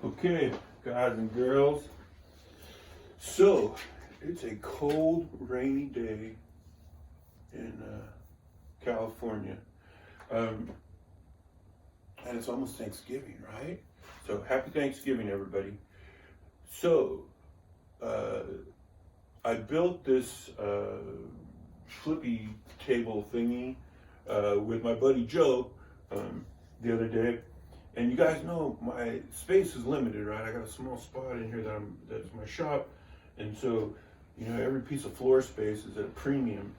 Okay, guys and girls. So, it's a cold, rainy day in California. And it's almost Thanksgiving, right? So, happy Thanksgiving, everybody. So, I built this flippy table thingy with my buddy Joe the other day. And you guys know my space is limited, right? I got a small spot in here that's my shop. And so, every piece of floor space is at a premium.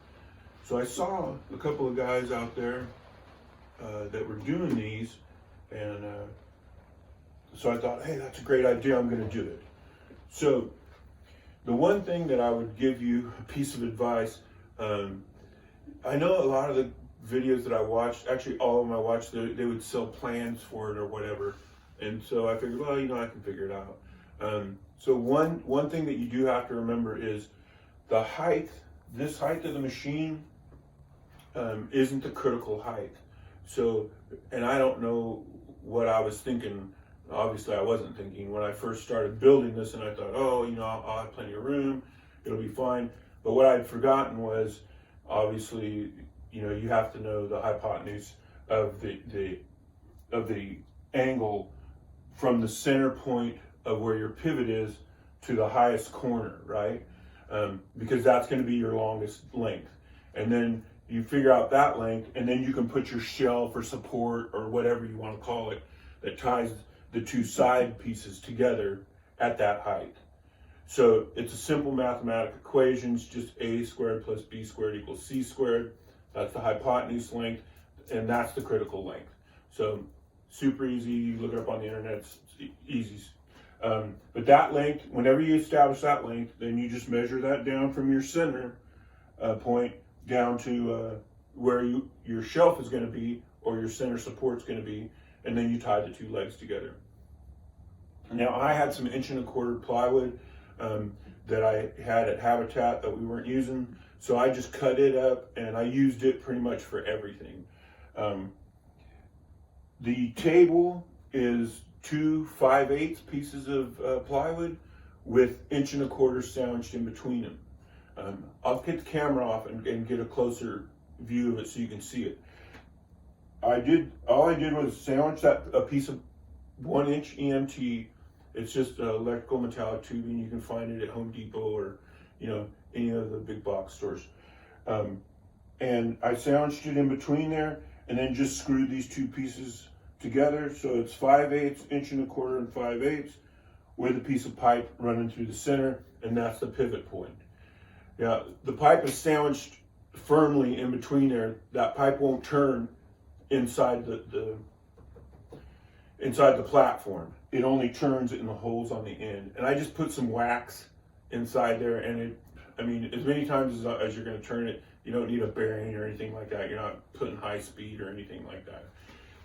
So I saw a couple of guys out there that were doing these. And so I thought, hey, that's a great idea. I'm going to do it. So the one thing that I would give you a piece of advice, I know a lot of the videos that I watched, actually all of them I watched, they would sell plans for it or whatever. And so I figured, well, I can figure it out. So one thing that you do have to remember is the height, this height of the machine isn't the critical height. So, and I don't know what I was thinking. Obviously I wasn't thinking when I first started building this, and I thought, I'll have plenty of room, it'll be fine. But what I'd forgotten was, obviously, you have to know the hypotenuse of the angle from the center point of where your pivot is to the highest corner, right? Because that's going to be your longest length. And then you figure out that length, and then you can put your shelf or support or whatever you want to call it that ties the two side pieces together at that height. So it's a simple mathematical equation. It's just a squared plus b squared equals c squared. That's the hypotenuse length, and that's the critical length. So super easy. You look it up on the internet. It's easy. But that length, whenever you establish that length, then you just measure that down from your center point down to where your shelf is going to be, or your center support is going to be, and then you tie the two legs together. Now I had some 1¼ plywood that I had at Habitat that we weren't using. So I just cut it up and I used it pretty much for everything. The table is 2 5/8 pieces of plywood with 1¼ sandwiched in between them. I'll get the camera off and get a closer view of it so you can see it. All I did was sandwich a piece of 1-inch EMT. It's just electrical metallic tubing. You can find it at Home Depot or any of the big box stores. And I sandwiched it in between there, and then just screwed these two pieces together. So it's 5/8, 1¼ and 5/8, with a piece of pipe running through the center, and that's the pivot point. Now, the pipe is sandwiched firmly in between there. That pipe won't turn inside the platform. It only turns in the holes on the end. And I just put some wax inside there, and as many times as you're going to turn it, you don't need a bearing or anything like that. You're not putting high speed or anything like that.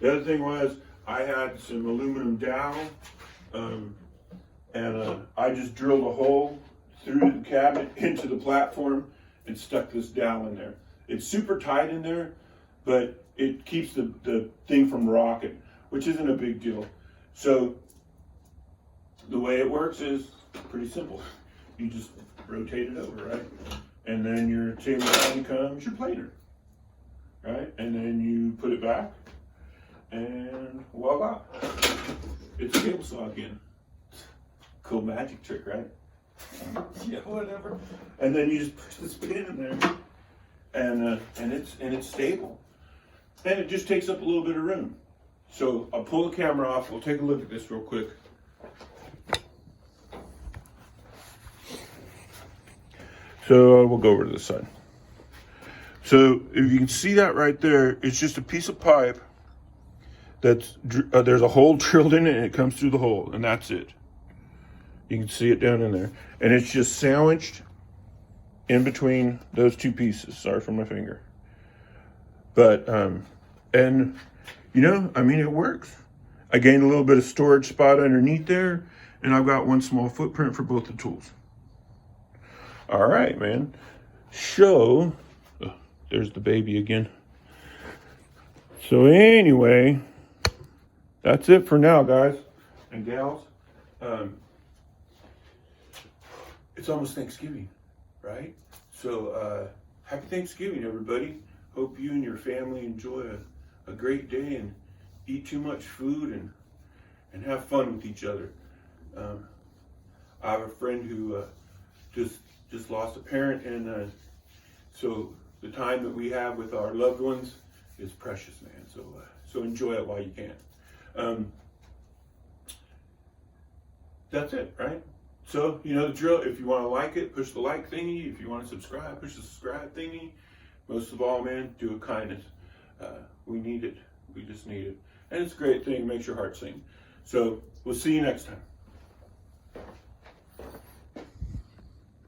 The other thing was I had some aluminum dowel, and I just drilled a hole through the cabinet into the platform and stuck this dowel in there. It's super tight in there, but it keeps the thing from rocking, which isn't a big deal. So the way it works is pretty simple. You just rotate it over, right? And then your table down comes your planer, right? And then you put it back, and voila, it's a table saw again. Cool magic trick, right? Yeah, whatever. And then you just push this pin in there, and it's stable, and it just takes up a little bit of room. So I'll pull the camera off. We'll take a look at this real quick. So we'll go over to the side. So if you can see that right there, it's just a piece of pipe that's there's a hole drilled in it, and it comes through the hole, and that's it. You can see it down in there, and it's just sandwiched in between those two pieces. Sorry for my finger, but and it works. I gained a little bit of storage spot underneath there, and I've got one small footprint for both the tools. All right, man. So, there's the baby again. So anyway, that's it for now, guys and gals. It's almost Thanksgiving, right? So happy Thanksgiving, everybody. Hope you and your family enjoy a great day and eat too much food and have fun with each other. I have a friend who just lost a parent, and so the time that we have with our loved ones is precious, man. So enjoy it while you can. That's it, right? So, you know the drill. If you want to like it, push the like thingy. If you want to subscribe, push the subscribe thingy. Most of all, man, do a kindness. We need it. We just need it. And it's a great thing. It makes your heart sing. So, we'll see you next time.